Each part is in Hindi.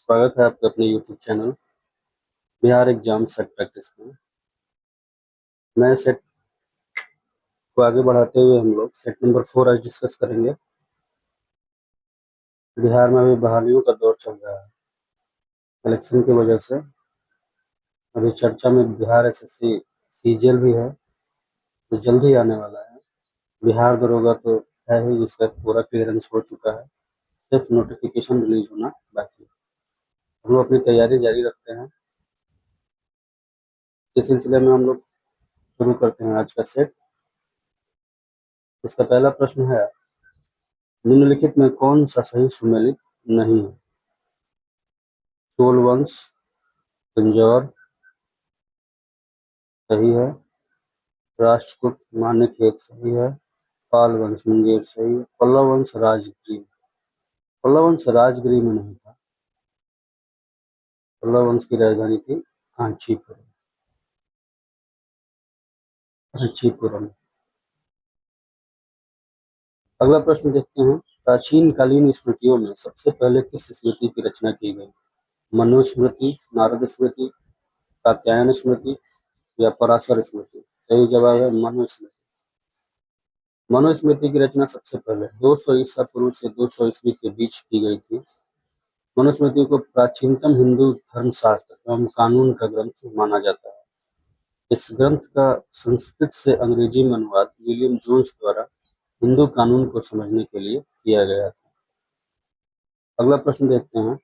स्वागत है आपका अपने YouTube channel Bihar exam set practice में। नए सेट को आगे बढ़ाते हुए हम लोग सेट नंबर 4 आज डिस्कस करेंगे। बिहार में अभी बहालियों का दौर चल रहा है। इलेक्शन की वजह से अभी चर्चा में बिहार एसएससी सीजीएल भी है, तो जल्द ही आने वाला है। बिहार दरोगा तो है ही, जिसका पूरा क्लियरेंस हो चुका है, सिर्फ नोटिफिकेशन रिलीज होना बाकी है। हम लोग अपनी तैयारी जारी रखते हैं। इस सिलसिले में हम लोग शुरू करते हैं आज का सेट। इसका पहला प्रश्न है, निम्नलिखित में कौन सा सही सुमेलित नहीं है? चोल वंश तंजौर सही है, राष्ट्रकूट मान्यखेत सही है, पाल वंश मुंगेर सही है, पल्लव वंश राजगिरी। पल्लव वंश राजगिरी में नहीं था, पल्लव वंश की राजधानी थी कांचीपुरम। कांचीपुरम। अगला प्रश्न देखते हैं, प्राचीन कालीन स्मृतियों में सबसे पहले किस स्मृति की रचना की गई? मनुस्मृति, नारद स्मृति, कात्यायन स्मृति या पराशर स्मृति? सही जवाब है मनुस्मृति। मनुस्मृति की रचना सबसे पहले 200 ईसा पूर्व से 200 ईस्वी के बीच की गई थी। मनुस्मृति को प्राचीनतम हिंदू धर्मशास्त्र एवं कानून का ग्रंथ माना जाता है। इस ग्रंथ का संस्कृत से अंग्रेजी में अनुवाद विलियम जोन्स द्वारा हिंदू कानून को समझने के लिए किया गया था। अगला प्रश्न देखते हैं,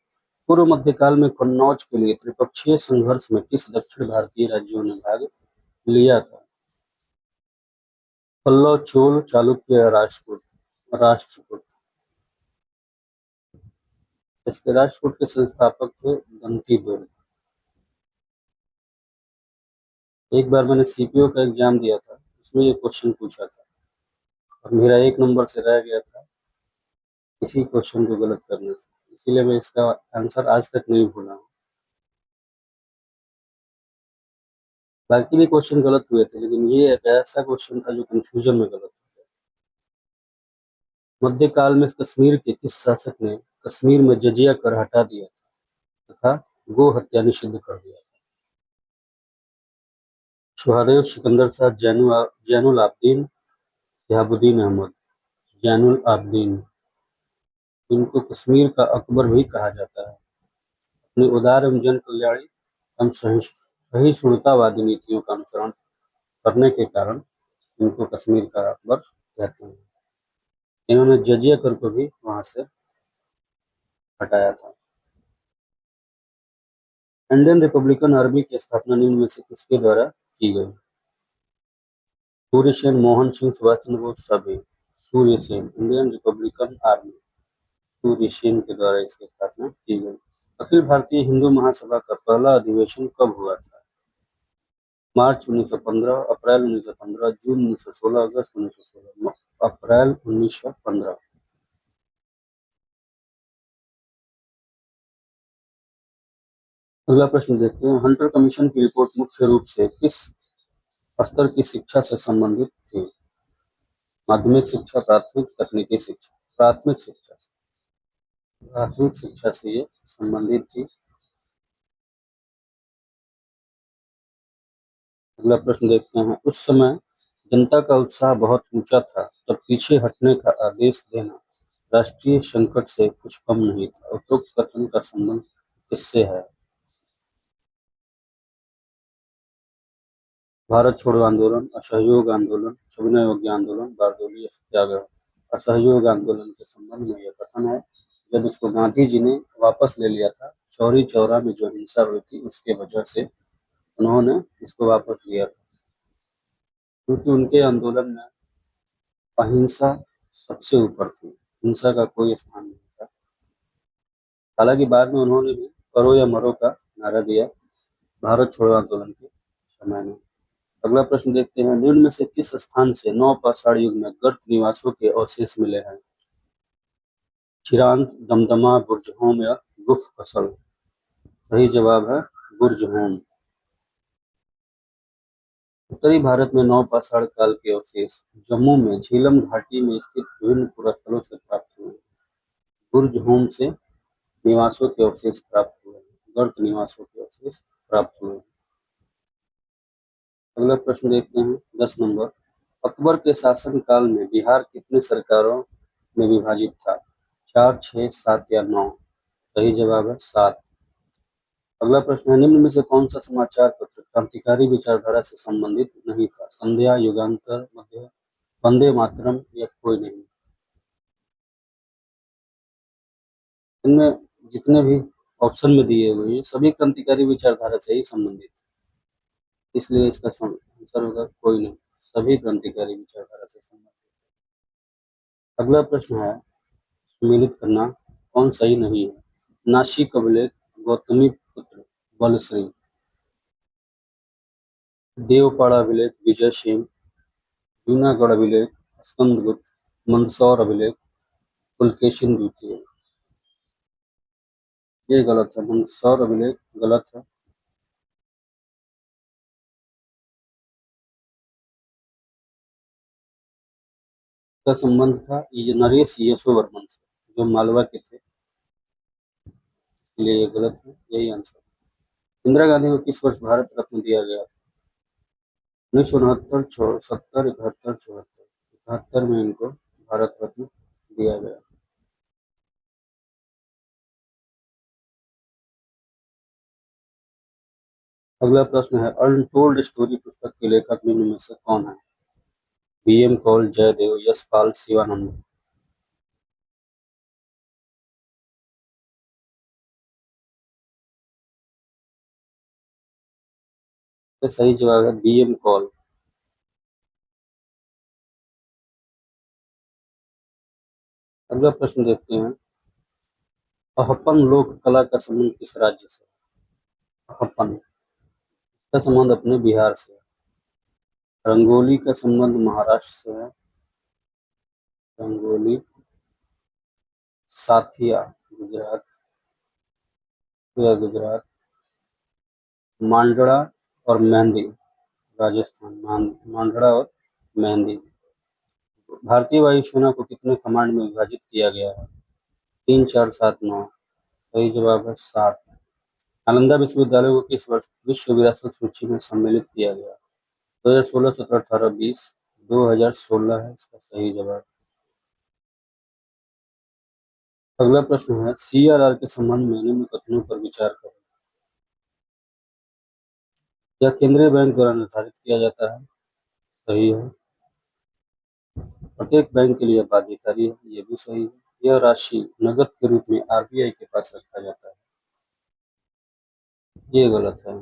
पूर्व मध्यकाल में कन्नौज के लिए त्रिपक्षीय संघर्ष में किस दक्षिण भारतीय राज्यों ने भाग लिया था? पल्लव, चोल, चालुक्य या राष्ट्रकूट। इसके राष्ट्रकूट के संस्थापक थे दंतीदुर्ग। एक बार मैंने सीपीओ का एग्जाम दिया था, उसमें ये क्वेश्चन पूछा था और मेरा 1 नंबर से रह गया था इसी क्वेश्चन को गलत करने से, इसीलिए मैं इसका आंसर आज तक नहीं भूला हूँ। बाकी भी क्वेश्चन गलत हुए थे, लेकिन ये एक ऐसा क्वेश्चन था जो कंफ्यूजन में गलत हो गया। मध्यकाल में कश्मीर के किस शासक ने कश्मीर में जजिया कर हटा दिया तथा गो हत्या निषिद्ध कर दिया? सुहादेव, सिकंदर शाह, जैनुल आबदीन, शिहाबुद्दीन अहमद। जैनुल आबदीन। इनको कश्मीर का अकबर भी कहा जाता है। अपनी उदार एवं जन कल्याणी एवं सहिष्णुतावादी नीतियों का अनुसरण करने के कारण इनको कश्मीर का अकबर कहते हैं। इन्होंने जजिया कर को भी वहां से हटाया था। इंडियन रिपब्लिकन आर्मी की स्थापना निम्न में से किसके द्वारा की गई? सूर्य सेन, मोहन सिंह, सुभाष चंद्र बोस, सभी। Surya Sen. Indian Republican army Surya Sen के द्वारा इसकी स्थापना की गई। अखिल भारतीय हिंदू महासभा का पहला अधिवेशन कब हुआ था? मार्च 1915, अप्रैल 1915, जून 1916, अगस्त 1916। अप्रैल 1915। अगला प्रश्न देखते हैं, हंटर कमीशन की रिपोर्ट मुख्य रूप से किस स्तर की शिक्षा से संबंधित थी? माध्यमिक शिक्षा, प्राथमिक, तकनीकी शिक्षा? प्राथमिक शिक्षा से। प्राथमिक शिक्षा से ये संबंधित थी। अगला प्रश्न देखते हैं, उस समय जनता का उत्साह बहुत ऊंचा था, तब पीछे हटने का आदेश देना राष्ट्रीय संकट से कुछ कम नहीं था। उपरोक्त कथन का संबंध किससे है? भारत छोड़ो आंदोलन, असहयोग आंदोलन, सविनय अवज्ञा आंदोलन, बारडोली सत्याग्रह। असहयोग आंदोलन के संबंध में यह कथन है। जब इसको गांधी जी ने वापस ले लिया था, चौरी चौरा में जो हिंसा हुई थी उसके वजह से उन्होंने इसको वापस लिया था, क्योंकि उनके आंदोलन में अहिंसा सबसे ऊपर थी, हिंसा का कोई स्थान नहीं था। हालांकि बाद में उन्होंने भी करो या मरो का नारा दिया भारत छोड़ो आंदोलन के समय में। अगला प्रश्न देखते हैं, निम्न में से किस स्थान से नवपाषाण युग में गर्क निवासों के अवशेष मिले हैं? चिरांत, दमदमा, बुर्जहोम या गुफ फसल? सही जवाब है बुर्जहोम। उत्तरी भारत में नवपाषाण काल के अवशेष जम्मू में झीलम घाटी में स्थित विभिन्न पुरास्थलों से प्राप्त हुए। बुर्जहोम से निवासों के अवशेष प्राप्त हुए हैं। गर्त निवासों के अवशेष प्राप्त हुए हैं। अगला प्रश्न देखते हैं 10 नंबर। अकबर के शासन काल में बिहार कितने सरकारों में विभाजित था? 4, 6, 7 या 9? सही जवाब है 7। अगला प्रश्न है, निम्न में से कौन सा समाचार पत्र क्रांतिकारी विचारधारा से संबंधित नहीं था? संध्या, युगांतर, मध्य, वंदे मातरम या कोई नहीं? इनमें जितने भी ऑप्शन में दिए हुए हैं सभी क्रांतिकारी विचारधारा से ही संबंधित, इसलिए इसका आंसर होगा कोई नहीं, सभी क्रांतिकारी विचारधारा से संबंधित। अगला प्रश्न है, सम्मिलित करना कौन सही नहीं है? नासिक अभिलेख, गौतमी पुत्र बलश्री, देवपाड़ा अभिलेख विजय सिंह, जूनागढ़ अभिलेख स्कंदगुप्त, मंदसौर अभिलेख पुलकेशिन द्वितीय। ये गलत है, मंदसौर अभिलेख गलत है। का संबंध था ये नरेश यशोवर्मन से, जो मालवा के थे, इसलिए ये गलत है, यही आंसर। इंदिरा गांधी को किस वर्ष भारत रत्न दिया गया था? 1969, 70, 71, 74? 71 में इनको भारत रत्न दिया गया। अगला प्रश्न है, अनटोल्ड स्टोरी पुस्तक के लेखक निम्न में से कौन है? बी.एम. कौल, जयदेव, यशपाल, शिवानंद? तो सही जवाब है बी.एम. कौल। अगला प्रश्न देखते हैं, हड़प्पन लोक कला का संबंध किस राज्य से? हड़प्पन का संबंध अपने बिहार से है। रंगोली का संबंध महाराष्ट्र से है। रंगोली, साथिया गुजरात या गुजरात, मांडड़ा और मेहंदी राजस्थान। मांडड़ा और मेहंदी। भारतीय वायुसेना को कितने कमांड में विभाजित किया गया है? 3, 4, 7, 9? सही जवाब है 7। नालंदा विश्वविद्यालय को किस वर्ष विश्व विरासत सूची में सम्मिलित किया गया? 2016, 17, 18, 20? 2016 है इसका सही जवाब। अगला प्रश्न है, सीआरआर के संबंध में निम्न कथनों पर विचार करें। यह केंद्रीय बैंक द्वारा निर्धारित किया जाता है। सही है। प्रत्येक बैंक के लिए बाध्यकारी है। ये भी सही है। यह राशि नकद के रूप में आरबीआई के पास रखा जाता है। ये गलत है,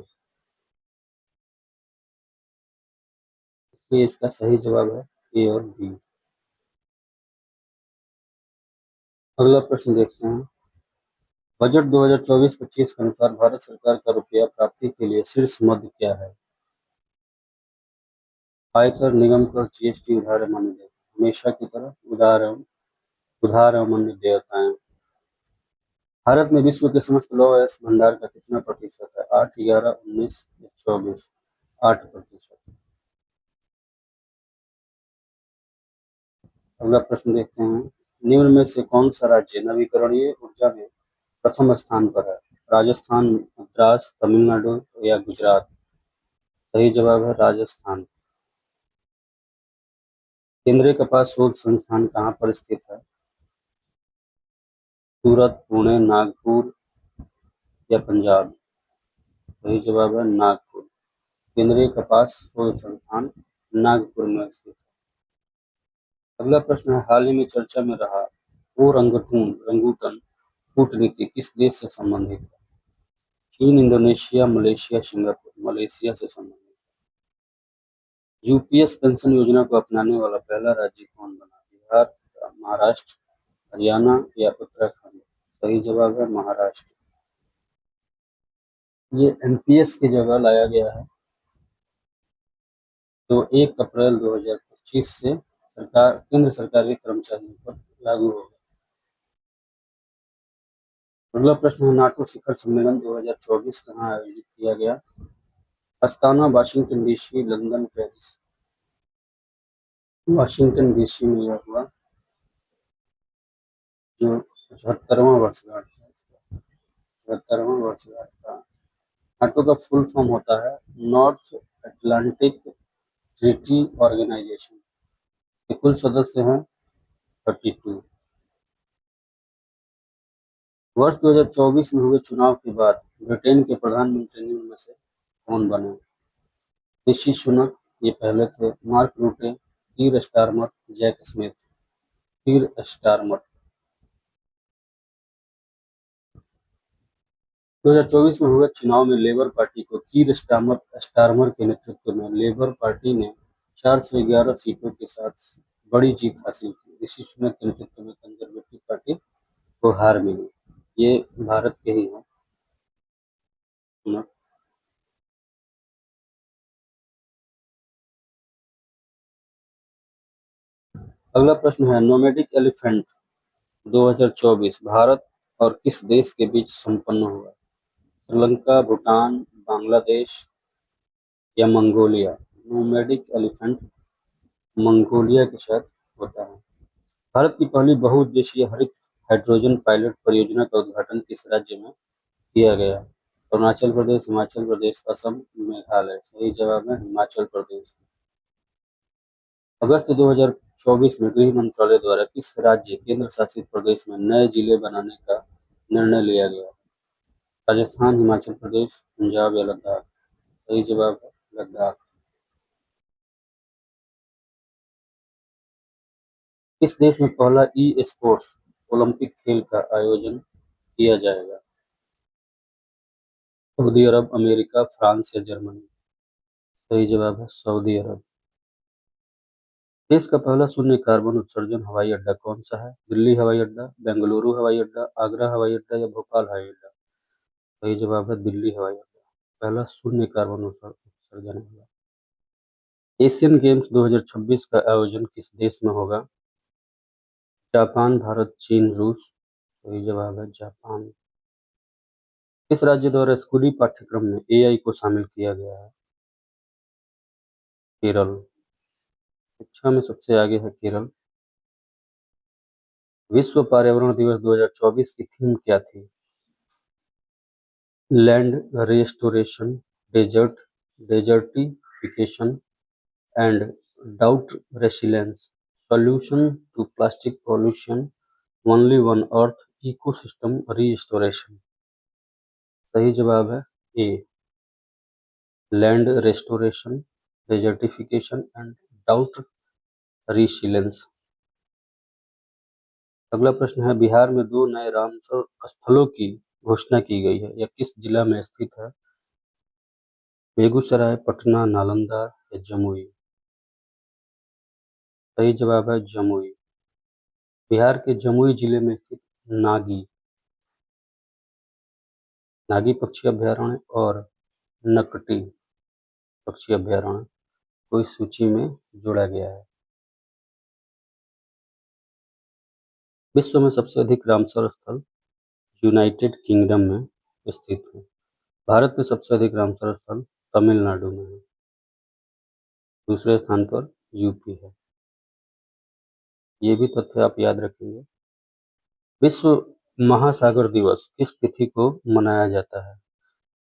इसलिए इसका सही जवाब है ए और बी। अगला प्रश्न देखते हैं, बजट 2024-25 के अनुसार भारत सरकार का रुपया प्राप्ति के लिए शीर्ष मद क्या है? आयकर, निगम कर, जीएसटी, उधार एवं अन्य देयता? हमेशा की तरह उधार एवं अन्य देयताएं। भारत में विश्व के समस्त लौह अयस्क भंडार का कितना प्रतिशत है? 8, 11, 19 या 24? 8%। अगला प्रश्न देखते हैं, निम्न में से कौन सा राज्य नवीकरणीय ऊर्जा में प्रथम स्थान पर है? राजस्थान, मद्रास, तमिलनाडु या गुजरात? सही जवाब है राजस्थान। केंद्रीय कपास शोध संस्थान कहाँ पर स्थित है? सूरत, पुणे, नागपुर या पंजाब? सही जवाब है नागपुर। केंद्रीय कपास शोध संस्थान नागपुर में स्थित है। अगला प्रश्न है, हाल ही में चर्चा में रहा रंगूटन कूटनीति किस देश से संबंधित है? चीन, इंडोनेशिया, मलेशिया, सिंगापुर? मलेशिया से संबंधित। यूपीएस पेंशन योजना को अपनाने वाला पहला राज्य कौन बना? बिहार, महाराष्ट्र, हरियाणा या उत्तराखंड? सही जवाब है महाराष्ट्र। ये एनपीएस की जगह लाया गया है, तो 1 अप्रैल 2025 से केंद्र सरकार के कर्मचारियों पर लागू होगा। अगला प्रश्न है, नाटो शिखर सम्मेलन 2024 कहाँ आयोजित किया गया? Astana, Washington DC, London, Paris? Washington DC में यह हुआ, जो 75वां वर्षगांठ है। 77वां वर्षगांठ था। नाटो का फुल फॉर्म होता है नॉर्थ अटलांटिक ट्रीटी ऑर्गेनाइजेशन। के कुल सदस्य हैं 32। वर्ष 2024 में हुए चुनाव के बाद ब्रिटेन के प्रधानमंत्री में से कौन बने? ऋषि सुनक, ये पहले थे। मार्क रूटे, कीर स्टारमर, जैक स्मिथ। कीर स्टारमर। 2024 में हुए चुनाव में लेबर पार्टी को कीर स्टारमर के नेतृत्व में लेबर पार्टी ने 411 सीटों के साथ बड़ी जीत हासिल की। ऋषि सुनक के नेतृत्व में कंजर्वेटिव पार्टी को हार मिली। ये भारत के ही हैं सुनक। अगला प्रश्न है नोमैडिक एलिफेंट 2024 भारत और किस देश के बीच संपन्न हुआ? श्रीलंका, भूटान, बांग्लादेश या मंगोलिया? नोमैडिक एलिफेंट मंगोलिया के साथ होता है। भारत की पहली बहुउद्देशीय हरित हाइड्रोजन पायलट परियोजना का उद्घाटन किस राज्य में किया गया? अरुणाचल प्रदेश, हिमाचल प्रदेश, असम, मेघालय। सही जवाब है हिमाचल प्रदेश। अगस्त 2024 में गृह मंत्रालय द्वारा किस राज्य केंद्र शासित प्रदेश में नए जिले बनाने का निर्णय लिया गया? राजस्थान, हिमाचल प्रदेश, पंजाब या लद्दाख? सही जवाब है लद्दाख। किस देश में पहला ई स्पोर्ट्स ओलंपिक खेल का आयोजन किया जाएगा? सऊदी अरब, अमेरिका, फ्रांस या जर्मनी? सही जवाब है सऊदी अरब। देश का पहला शून्य कार्बन उत्सर्जन हवाई अड्डा कौन सा है? दिल्ली हवाई अड्डा, बेंगलुरु हवाई अड्डा, आगरा हवाई अड्डा या भोपाल हवाई अड्डा? सही जवाब है दिल्ली हवाई अड्डा। पहला शून्य कार्बन उत्सर्जन होगा। एशियन गेम्स 2026 का आयोजन किस देश में होगा? जापान, भारत, चीन, रूस? सही जवाब है जापान। किस राज्य द्वारा स्कूली पाठ्यक्रम में एआई को शामिल किया गया है? केरल। शिक्षा में सबसे आगे है केरल। विश्व पर्यावरण दिवस 2024 की थीम क्या थी? Land restoration, desertification and drought resilience, solution to plastic pollution, only one earth, ecosystem restoration। सही जवाब है ए, land restoration, desertification and drought resilience। अगला प्रश्न है बिहार में 2 नए रामसर स्थलों की घोषणा की गई है। यह किस जिला में स्थित है? बेगूसराय, पटना, नालंदा या जमुई? सही जवाब है जमुई। बिहार के जमुई जिले में स्थित नागी नागी पक्षी अभयारण्य और नकटी पक्षी अभयारण्य को इस सूची में जोड़ा गया है। विश्व में सबसे अधिक रामसर स्थल यूनाइटेड किंगडम में स्थित है। भारत में सबसे अधिक रामसर स्थल तमिलनाडु में है। दूसरे स्थान पर यूपी है। ये भी तथ्य आप याद रखेंगे। विश्व महासागर दिवस किस तिथि को मनाया जाता है?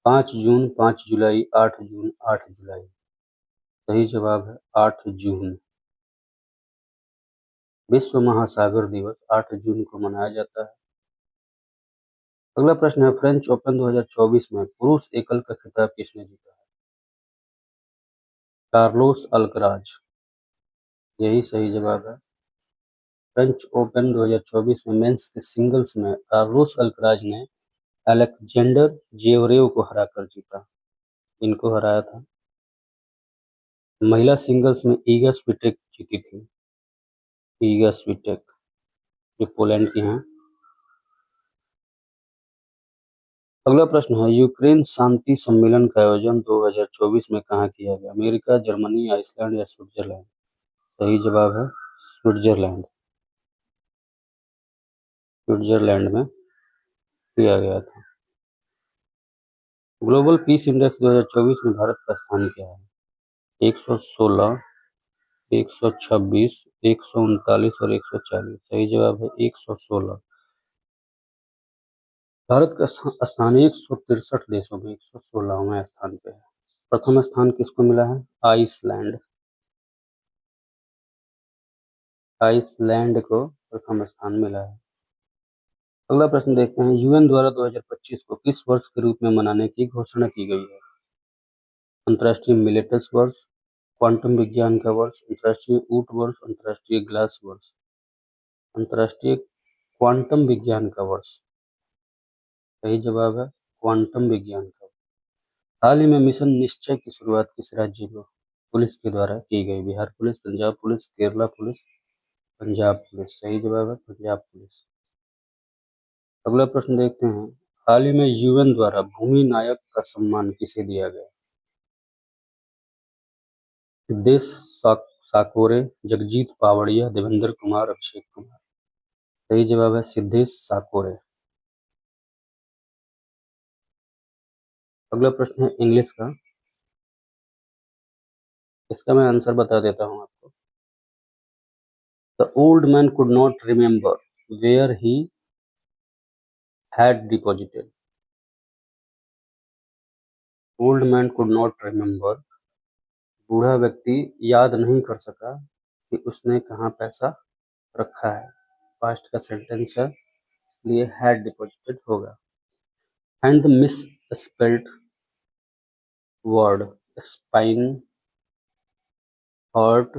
5 जून, 5 जुलाई, 8 जून, 8 जुलाई? सही जवाब है 8 जून। विश्व महासागर दिवस 8 जून को मनाया जाता है। अगला प्रश्न है फ्रेंच ओपन 2024 में पुरुष एकल का खिताब किसने जीता है? Carlos Alcaraz. यही सही जवाब है। फ्रेंच ओपन 2024 में मेंस के सिंगल्स में कार्लोस अल्कराज ने अलेक्जेंडर जेवरेव को हराकर जीता। इनको हराया था। महिला सिंगल्स में ईगा स्विटेक जीती थी। ईगा स्विटेक जो पोलैंड की हैं। अगला प्रश्न है यूक्रेन शांति सम्मेलन का आयोजन 2024 में कहाँ किया गया? अमेरिका, जर्मनी, आइसलैंड या स्विट्जरलैंड? सही जवाब है स्विट्जरलैंड। स्विट्जरलैंड में किया गया था। ग्लोबल पीस इंडेक्स 2024 में भारत का स्थान क्या है? 116, 126, 139 और 140? सही जवाब है 116। भारत का स्थान 163 देशों में 116वें स्थान पे है। प्रथम स्थान किसको मिला है? आइसलैंड। आइसलैंड को प्रथम स्थान मिला है। अगला प्रश्न देखते हैं, यूएन द्वारा 2025 को किस वर्ष के रूप में मनाने की घोषणा की गई है? अंतर्राष्ट्रीय मिलेटस वर्ष, क्वांटम विज्ञान का वर्ष, अंतर्राष्ट्रीय ऊंट वर्ष, अंतर्राष्ट्रीय ग्लास वर्ष। अंतर्राष्ट्रीय क्वांटम विज्ञान का वर्ष। सही जवाब है क्वांटम विज्ञान का। हाल ही में मिशन निश्चय की शुरुआत किस राज्य में पुलिस के द्वारा की गई? Bihar police, Punjab police, Kerala police, Punjab police. सही जवाब है पंजाब पुलिस। अगला प्रश्न देखते हैं, हाल ही में यूएन द्वारा भूमि नायक का सम्मान किसे दिया गया? सिद्धेश साकोरे, जगजीत पावड़िया, देवेंद्र कुमार, अभिषेक कुमार। सही जवाब है सिद्धेश साकोरे। अगला प्रश्न है इंग्लिश का। इसका मैं आंसर बता देता हूं आपको। The old man could not remember where he had deposited. Old man could not remember, बूढ़ा व्यक्ति याद नहीं कर सका कि उसने कहाँ पैसा रखा है। पास्ट का सेंटेंस है, इसलिए हैड डिपॉजिटेड होगा। And the miss spelled word spine, heart,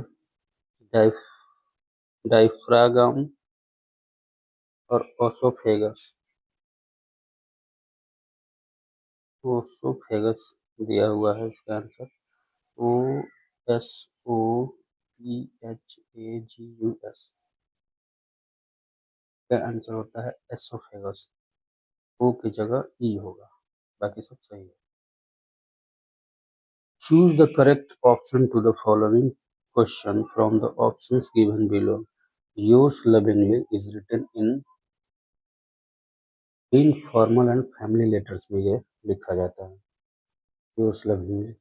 diaphragm और ओसोफेगस। ओसोफेगस दिया हुआ है इसका आंसर OSOPHAGUS का आंसर होता है एसोफेगस। ओ की जगह ई होगा, बाकी सब सही है। Choose the correct option to the following question from the options given below. Yours lovingly is written in formal and family letters में ये लिखा जाता है। Yours lovingly.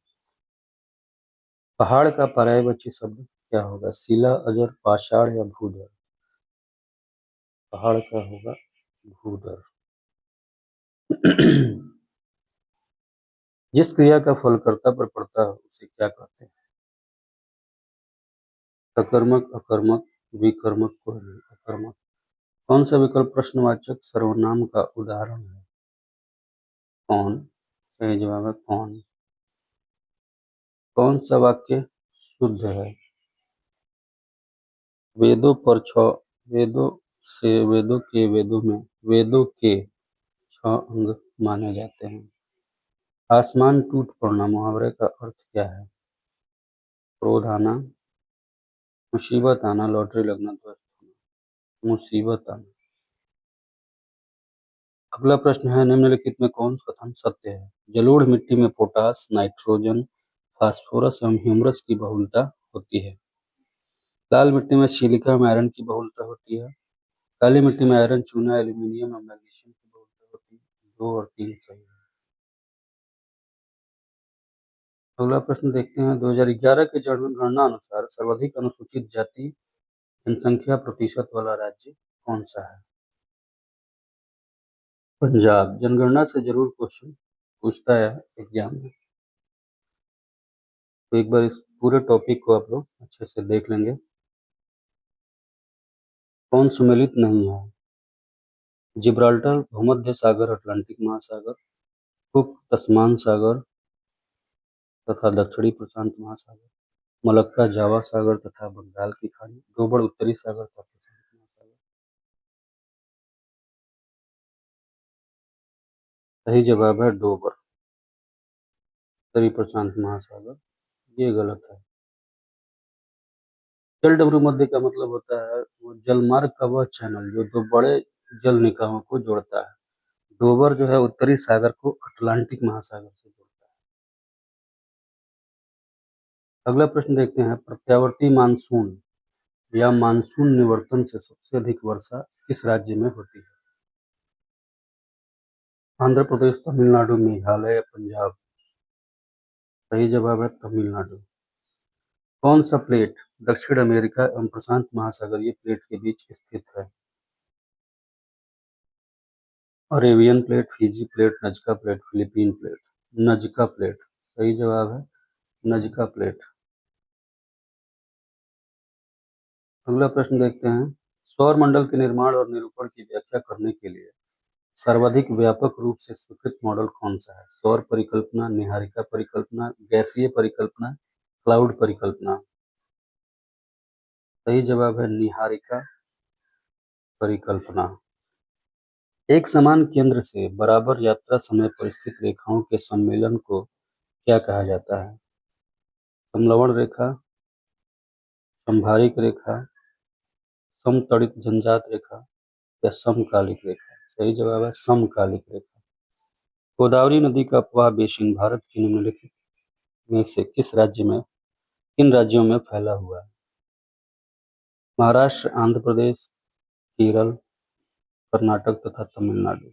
पहाड़ का पर्यायवाची शब्द क्या होगा? शिला, अजर, पाषाण या भूधर? पहाड़ का होगा भूधर। जिस क्रिया का फल कर्ता पर पड़ता है उसे क्या कहते हैं? सकर्मक, अकर्मक, विकर्मक, अकर्मक। कौन सा विकल्प प्रश्नवाचक सर्वनाम का उदाहरण है? कौन? सही जवाब है कौन। कौन सा वाक्य शुद्ध है? वेदों पर वेदों वेदों के 6 अंग माने जाते हैं। आसमान टूट पड़ना मुहावरे का अर्थ क्या है? क्रोध आना, मुसीबत आना, लॉटरी लगना, ध्वस्त होना। मुसीबत आना। अगला प्रश्न है, निम्नलिखित में कौन कथन सत्य है? जलोढ़ मिट्टी में पोटास, नाइट्रोजन, फास्फोरस एवं ह्यूमरस की बहुलता होती है। लाल मिट्टी में सिलिका में आयरन की बहुलता होती है। काली मिट्टी में आयरन, चूना, एल्यूमिनियम और मैग्नीशियम की बहुलता होती है। 2 और 3 सही है। अगला प्रश्न देखते हैं, 2011 की जनगणना अनुसार सर्वाधिक अनुसूचित जाति जनसंख्या प्रतिशत वाला राज्य कौन सा है? पंजाब। जनगणना से जरूर क्वेश्चन पूछता है एग्जाम में, तो एक बार इस पूरे टॉपिक को आप लोग अच्छे से देख लेंगे। कौन सुमेलित नहीं है? जिब्राल्टर, भूमध्य सागर, अटलांटिक महासागर, कुक, तस्मान सागर तथा दक्षिणी प्रशांत महासागर, मलक्का, जावा सागर तथा बंगाल की खाड़ी, डोबड़ उत्तरी सागर तथा प्रशांत महासागर। सही जवाब है डोबर, उत्तरी प्रशांत महासागर। ये गलत है। जल डमरू मध्य का मतलब होता है वो जलमार्ग का वह चैनल जो 2 बड़े जल निकायों को जोड़ता है। डोबर जो है उत्तरी सागर को अटलांटिक महासागर से जोड़ता है। अगला प्रश्न देखते हैं, प्रत्यावर्ती मानसून या मानसून निवर्तन से सबसे अधिक वर्षा किस राज्य में होती है? आंध्र प्रदेश, तमिलनाडु, मेघालय या पंजाब? सही जवाब है तमिलनाडु। कौन सा प्लेट दक्षिण अमेरिका एवं प्रशांत महासागरीय प्लेट के बीच स्थित है? Arabian plate, Fiji plate, Nazca plate, Philippine plate. Nazca plate सही जवाब है, नजका प्लेट। अगला प्रश्न देखते हैं। सौर मंडल के निर्माण और निरूपण की व्याख्या करने के लिए सर्वाधिक व्यापक रूप से स्वीकृत मॉडल कौन सा है? सौर परिकल्पना, निहारिका परिकल्पना, गैसीय परिकल्पना, क्लाउड परिकल्पना। सही जवाब है निहारिका परिकल्पना। एक समान केंद्र से बराबर यात्रा समय पर स्थित रेखाओं के सम्मेलन को क्या कहा जाता है? समलवण रेखा, समभारिक रेखा, समतड़ित जन्जात रेखा या समकालिक रेखा। सही जवाब है समकालिक रेखा। गोदावरी नदी का अपवाह बेसिन भारत की निम्नलिखित में से किन राज्यों में फैला हुआ है? महाराष्ट्र, आंध्र प्रदेश, केरल, कर्नाटक तथा तमिलनाडु।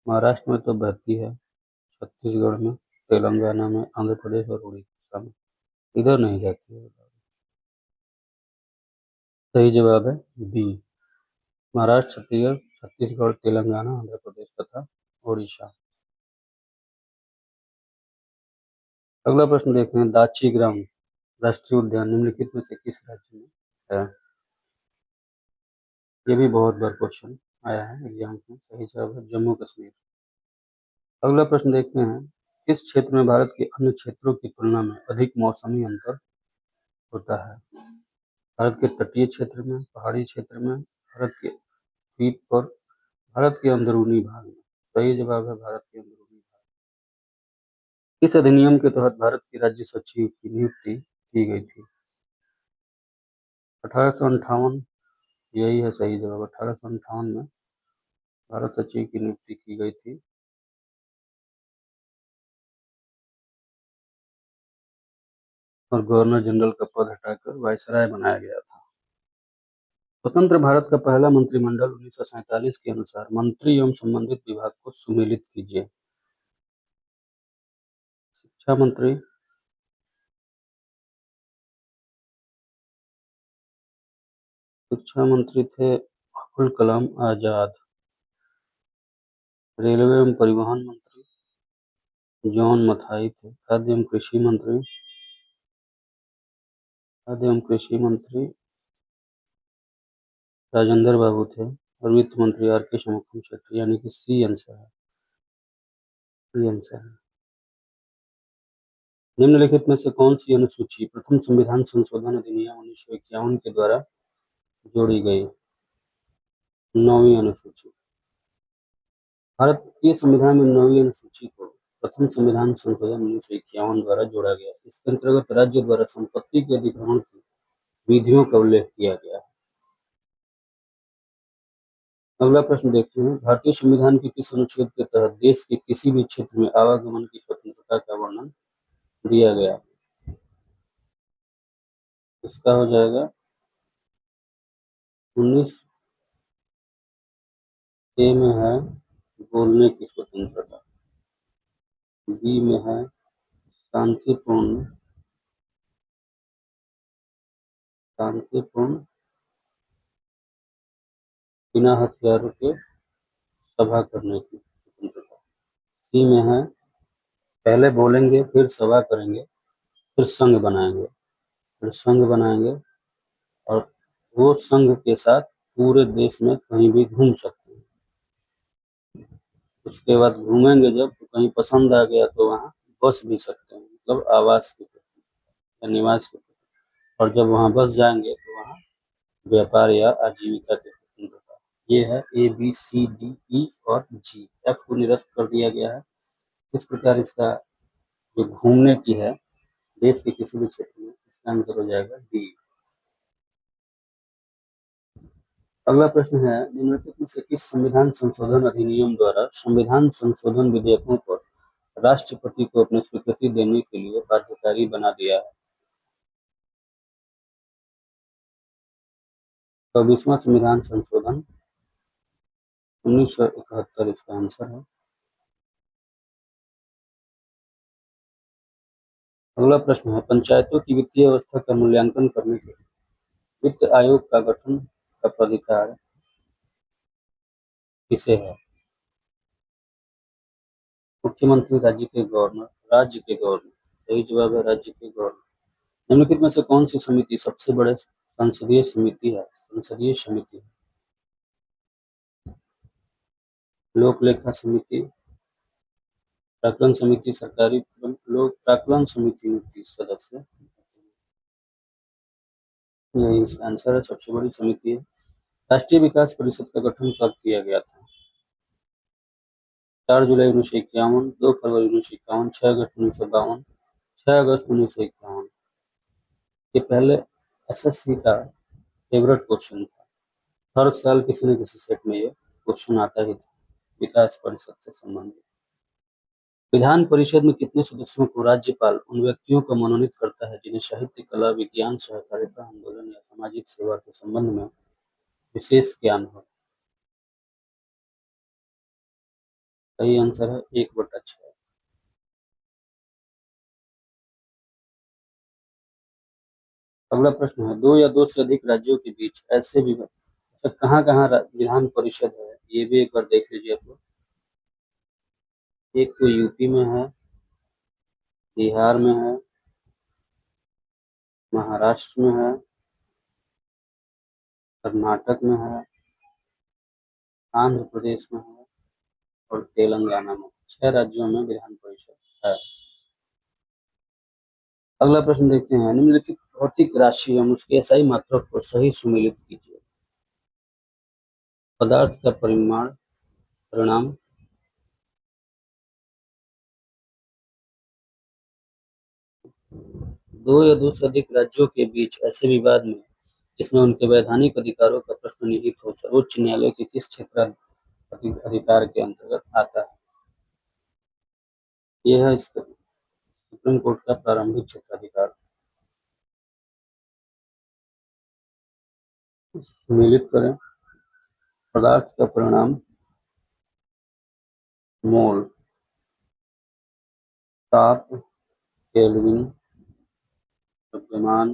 महाराष्ट्र में तो बहती है, छत्तीसगढ़ में, तेलंगाना में, आंध्र प्रदेश और उड़ीसा में। इधर नहीं जाती है। सही जवाब है बी, महाराष्ट्र, छत्तीसगढ़, तेलंगाना, आंध्र प्रदेश तथा ओडिशा। अगला प्रश्न देखते हैं। दाचीग्राम राष्ट्रीय उद्यान निम्नलिखित में से किस राज्य में है? ये भी बहुत बार क्वेश्चन आया है एग्जाम में। सही जवाब है जम्मू कश्मीर। अगला प्रश्न देखते हैं। किस क्षेत्र में भारत के अन्य क्षेत्रों की तुलना में अधिक मौसमी अंतर होता है? भारत के तटीय क्षेत्र में, पहाड़ी क्षेत्र में, भारत के द्वीप पर, भारत के अंदरूनी भाग में। सही जवाब है भारत के अंदरूनी भाग। इस अधिनियम के तहत भारत के राज्य सचिव की नियुक्ति की गई थी? 1858। यही है सही जवाब। 1858 में भारत सचिव की नियुक्ति की गई थी। और गवर्नर जनरल का पद हटाकर वायसराय बनाया गया था। स्वतंत्र भारत का पहला मंत्रिमंडल 1947 के अनुसार मंत्री एवं संबंधित विभाग को सुमेलित कीजिए। शिक्षा मंत्री, थे अब्दुल कलाम आजाद। रेलवे एवं परिवहन मंत्री जॉन मथाई थे। खाद्य एवं कृषि मंत्री राजेंद्र बाबू थे। और वित्त मंत्री आर के शमूखम शेट्टी, यानी कि सी आंसर है। निम्नलिखित में से कौन सी अनुसूची प्रथम संविधान संशोधन अधिनियम 1951 के द्वारा जोड़ी गई? 9वीं अनुसूची। भारतीय संविधान में 9वीं अनुसूची को प्रथम संविधान संशोधन 1951 द्वारा जोड़ा गया। इसके अंतर्गत राज्य द्वारा संपत्ति के अधिग्रहण की विधियों का उल्लेख किया गया है। अगला प्रश्न देखते हैं। भारतीय संविधान के किस अनुच्छेद के तहत देश के किसी भी क्षेत्र में आवागमन की स्वतंत्रता का वर्णन दिया गया? इसका हो जाएगा 19 ए में है बोलने की स्वतंत्रता, बी में है शांतिपूर्ण बिना हथियारों के सभा करने की स्वतंत्रता, सी में है पहले बोलेंगे फिर सभा करेंगे फिर संघ बनाएंगे और वो संघ के साथ पूरे देश में कहीं भी घूम सकते हैं। उसके बाद घूमेंगे जब तो कहीं पसंद आ गया तो वहाँ बस भी सकते हैं, मतलब आवास के या निवास के। और जब वहाँ बस जाएंगे तो वहाँ व्यापार या आजीविका की स्वतंत्रता। ये है A B C D E और जी। एफ को निरस्त कर दिया गया है। इस प्रकार इसका जो घूमने की है देश के किसी भी क्षेत्र में, इसका आंसर हो जाएगा डी। अगला प्रश्न है। निम्नलिखित में से किस संविधान संशोधन अधिनियम द्वारा संविधान संशोधन विधेयकों पर राष्ट्रपति को अपनी स्वीकृति देने के लिए बाध्यकारी बना दिया है? 24वां संविधान संशोधन 1971 इसका आंसर है। अगला प्रश्न है। पंचायतों की वित्तीय अवस्था का मूल्यांकन करने के लिए वित्त आयोग का गठन का प्राधिकार किसे है? मुख्यमंत्री, राज्य के गवर्नर। सही जवाब है राज्य के गवर्नर। निम्नलिखित में से कौन सी समिति सबसे बड़े संसदीय समिति है? लोक लेखा समिति, प्राक्कलन समिति, सरकारी लोक प्राक्कलन समिति में 30 सदस्य, यही इसका आंसर है, सबसे बड़ी समिति है। राष्ट्रीय विकास परिषद का गठन कब किया गया था? 4 जुलाई 1951, 2 फरवरी 1951, 6 अगस्त 1952, 6 अगस्त 1951। ये पहले एसएससी का फेवरेट क्वेश्चन था। हर साल किसी न किसी सेट में ये क्वेश्चन आता ही था, विकास परिषद से संबंधित। विधान परिषद में कितने सदस्यों को राज्यपाल उन व्यक्तियों को मनोनीत करता है जिन्हें साहित्य, कला, विज्ञान, सहकारिता आंदोलन या सामाजिक सेवा के संबंध में विशेष ज्ञान हो? सही आंसर है 1/6। अगला प्रश्न है, 2 या 2 से अधिक राज्यों के बीच ऐसे कहाँ कहाँ विधान परिषद है, ये भी एक बार देख लीजिए आप लोग। एक तो यूपी में है, बिहार में है, महाराष्ट्र में है, कर्नाटक में है, आंध्र प्रदेश में है और तेलंगाना में। 6 राज्यों में विधान परिषद है। अगला प्रश्न देखते हैं, निम्नलिखित भौतिक राशि एवं उसके एसआई मात्रक को सही सुमेलित कीजिए। पदार्थ का परिणाम, दो या दो से अधिक राज्यों के बीच ऐसे विवाद में जिसमें उनके वैधानिक अधिकारों का प्रश्न निहित हो, सर्वोच्च न्यायालय के किस क्षेत्र अधिकार के अंतर्गत आता है? यह है सुप्रीम कोर्ट का प्रारंभिक क्षेत्राधिकार। सम्मिलित करें। पदार्थ का परिणाम मोल, ताप, केल्विन, द्रव्यमान,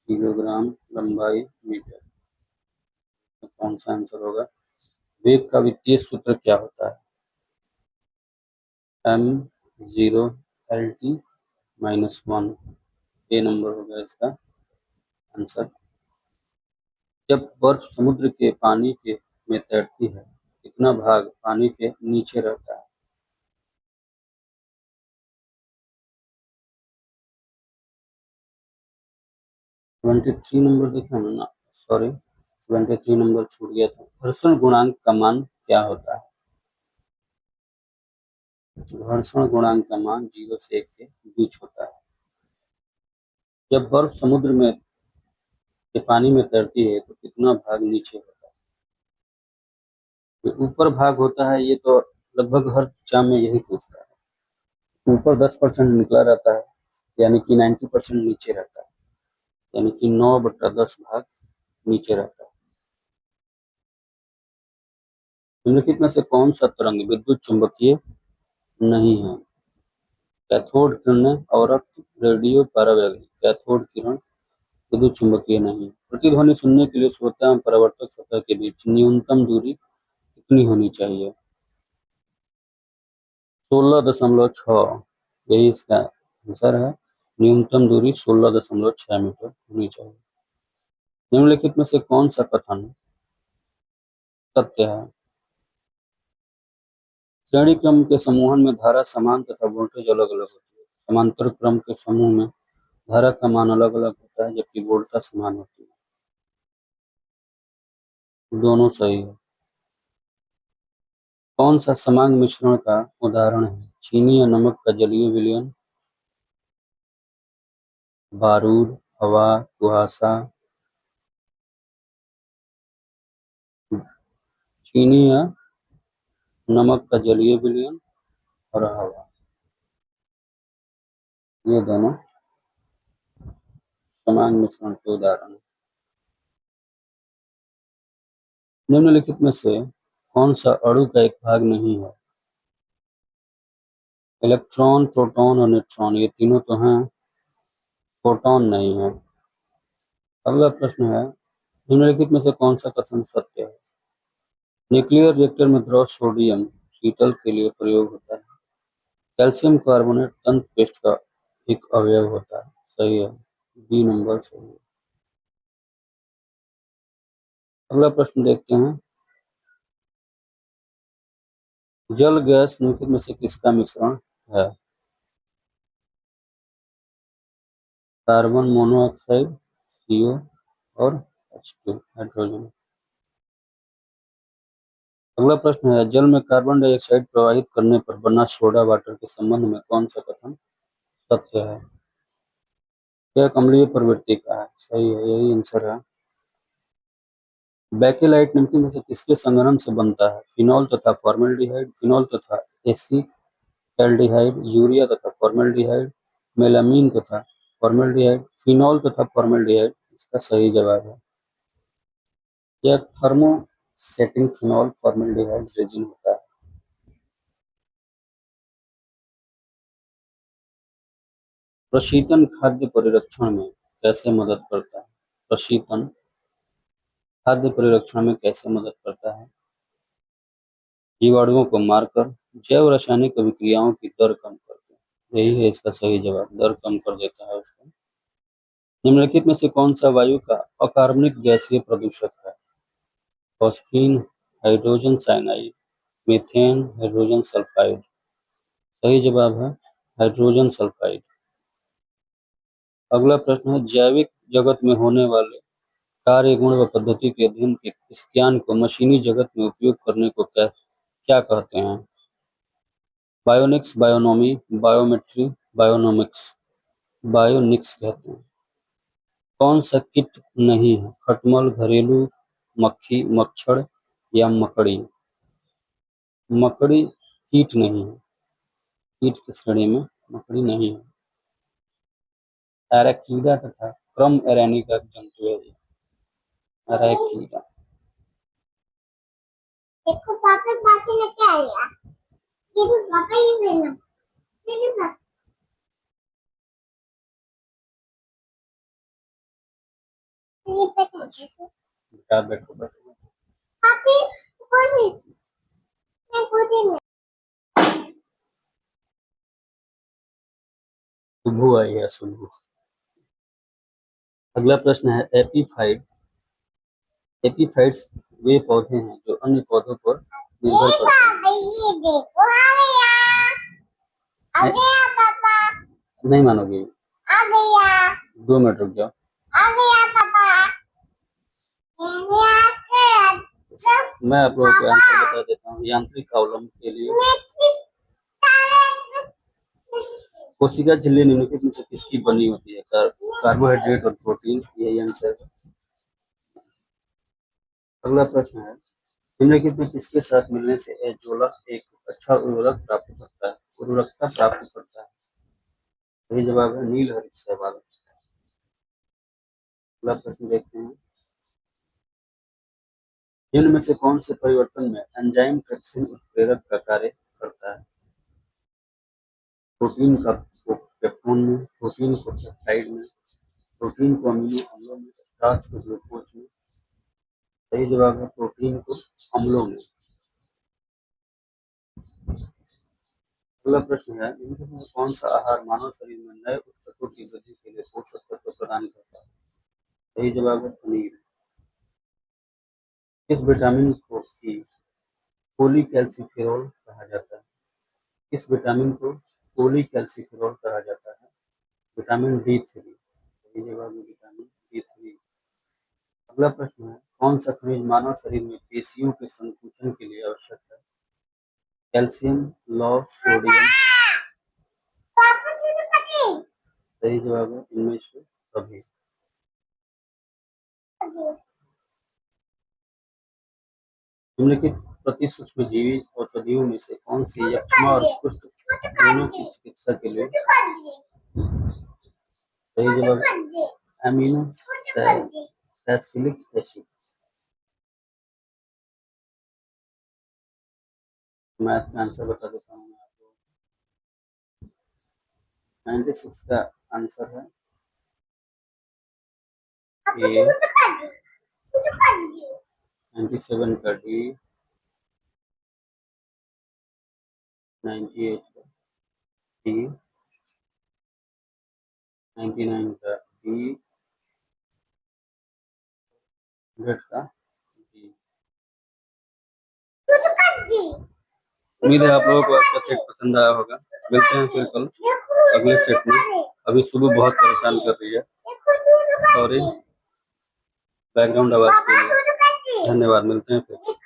किलोग्राम, लंबाई, मीटर। तो कौन सा आंसर होगा? वेग का वित्तीय सूत्र क्या होता है? m0 LT-1। ये नंबर होगा इसका आंसर। जब बर्फ समुद्र के पानी के में तैरती है, कितना भाग पानी के नीचे रहता है? 73 नंबर देखा ना, सॉरी 73 नंबर छूट गया था। घर्षण गुणांक का मान क्या होता है? घर्षण गुणांक का मान 0 से 1 के बीच होता है। जब बर्फ समुद्र में के पानी में तैरती है तो कितना भाग नीचे होता है? जो ऊपर भाग होता है, ये तो लगभग हर एग्जाम में यही पूछता है। ऊपर 10% निकला रहता है, यानी कि 90% नीचे रहता है, यानी कि 9/10 भाग नीचे रहता है। निम्नलिखित में से कौन सा तरंग विद्युत चुंबकीय नहीं है? कैथोड किरणें, अवरक्त, रेडियो, परावैद्युतिक। कैथोड किरण विद्युत चुंबकीय नहीं। प्रतिध्वनि सुनने के लिए श्रोता एवं परावर्तक सतह के बीच न्यूनतम दूरी कितनी होनी चाहिए? 16.6। यही इसका आंसर है। न्यूनतम दूरी 16.6 मीटर होनी चाहिए। निम्नलिखित में से कौन सा कथन सत्य है? श्रेणी क्रम के समूहन में धारा समान तथा वोल्टेज अलग अलग होती है। समांतर क्रम के समूह में धारा का मान अलग अलग होता है जबकि वोल्टता समान होती है। दोनों सही है। कौन सा समांग मिश्रण का उदाहरण है? चीनी या नमक का जलीय विलयन, बारूद, हवा, कुहासा। चीनी या नमक का जलीय विलयन और हवा, ये दोनों समांग मिश्रण के उदाहरण हैं। निम्नलिखित में से कौन सा अणु का एक भाग नहीं है? इलेक्ट्रॉन, प्रोटॉन और न्यूट्रॉन, ये तीनों तो हैं, फोटॉन नहीं है। अगला प्रश्न है, निम्नलिखित में से कौन सा कथन सत्य है? न्यूक्लियर रिएक्टर में द्रव सोडियम शीतल के लिए प्रयोग होता है। कैल्शियम कार्बोनेट दंत पेस्ट का एक अवयव होता है। सही है, बी नंबर सही है। अगला प्रश्न देखते हैं। जल गैस निम्नलिखित में से किसका मिश्रण है? कार्बन मोनोऑक्साइड, CO और H2 हाइड्रोजन। अगला प्रश्न है, जल में कार्बन डाइऑक्साइड प्रवाहित करने पर बना सोडा वाटर के संबंध में कौन सा कथन सत्य है? यह एक अम्लीय प्रवृत्ति का है। सही है, यही आंसर है। बेकेलाइट निम्नलिखित में से किसके संघनन से बनता है? फिनॉल तथा फॉर्मेल्डिहाइड, फिनॉल तथा एसिटाल्डिहाइड, यूरिया तथा फॉर्मेल्डिहाइड, मेलामीन तथा फॉर्मेल्डिहाइड, फिनॉल तथा फॉर्मेल्डिहाइड। इसका सही जवाब है यह थर्मोसेटिंग फिनॉल फॉर्मेल्डिहाइड रेजिन होता है। प्रशीतन खाद्य परिरक्षण में कैसे मदद करता है? प्रशीतन खाद्य परिरक्षण में कैसे मदद करता है? जीवाणुओं को मारकर जैव रासायनिक अभिक्रियाओं की दर कम करके। यही है इसका सही जवाब, दर कम कर देता है उसको। निम्नलिखित में से कौन सा वायु का अकार्बनिक गैसीय प्रदूषक है? Phosphine, hydrogen cyanide, methane, hydrogen sulphide. सही जवाब है हाइड्रोजन सल्फाइड। अगला प्रश्न है, जैविक जगत में होने वाले कार्य गुण व पद्धति के अध्ययन के इस ज्ञान को मशीनी जगत में उपयोग करने को क्या कहते हैं? Bionics, बायोनोमी, biometry, bionomics. बायोनिक्स कहते हैं। कौन सा कीट नहीं है? खटमल, घरेलू मक्खी, मच्छर या मकड़ी? मकड़ी कीट नहीं है, कीट की श्रेणी में मकड़ी नहीं है। एराकीडा तथा क्रम एरानी का जंतु है। एराकीडा। देखो पापा बाकी ने क्या आया? ये भी पापा ही लेना। ये पापा। ये बैठो बेटा, बैठो बैठो। पापी कौन है? मैं खुद ही नहीं। शुभू आई है, शुभू। अगला प्रश्न है, एपीफाइट्स वे पौधे हैं जो अन्य पौधों पर निर्भर करते हैं। ये देखो आ गया पापा। नहीं मानोगे? आ गया। 2 मिनट रुक जाओ। आ गया पापा। मैं आप लोगों को आंसर बता देता हूँ। यांत्रिक अवलंब के लिए कोशिका झिल्ली निम्नलिखित में से किसकी बनी होती है? कार्बोहाइड्रेट और प्रोटीन। यही आंसर है। अगला प्रश्न है, निम्नलिखित में किसके साथ मिलने से एजोला एक अच्छा उर्वरकता प्राप्त करता है? सही जवाब है नील हरित शैवाल। अगला प्रश्न देखते हैं, निम्न में से कौन से परिवर्तन में एंजाइम ट्रिप्सिन उत्प्रेरक का कार्य करता है? प्रोटीन का पेप्टोन में, प्रोटीन को पेप्टाइड में, प्रोटीन को अमीनो अम्लों में, स्टार्च को ग्लूकोज में। सही जवाब है प्रोटीन को अम्लों में। अगला प्रश्न है, निम्नलिखित में कौन सा आहार मानव शरीर में नए ऊतकों की वृद्धि के लिए पोषक तत्व प्रदान करता है? सही जवाब है पनीर। किस विटामिन को की पॉलीकैल्सिफेरॉल कहा जाता है? किस विटामिन को पॉलीकैल्सिफेरॉल कहा जाता है? Vitamin D3। सही जवाब है विटामिन D3। अगला प्रश्न है, कौन सा खनिज मानव शरीर में पेशियों के संकुचन के लिए आवश्यक है? कैल्शियम, लौह, सोडियम। सही जवाब है इनमें से सभी। निम्नलिखित प्रति सूक्ष्मजीवी औषधियों में से कौन सी यक्ष्मा और कुष्ठ दोनों की चिकित्सा के लिए? सही जवाब एमिनो सैलिसिलिक एसिड। मैथ का आंसर बता देता हूँ मैं आपको। 96 का आंसर है ए, 97 का डी, 98 का डी 99 का डी 100 का डी। उम्मीद है आप लोगों को आज का सेट पसंद आया होगा। मिलते हैं फिर कल अगले सेट में। अभी सुबह बहुत परेशान कर रही है, सॉरी बैकग्राउंड आवाज के लिए। धन्यवाद, मिलते हैं फिर।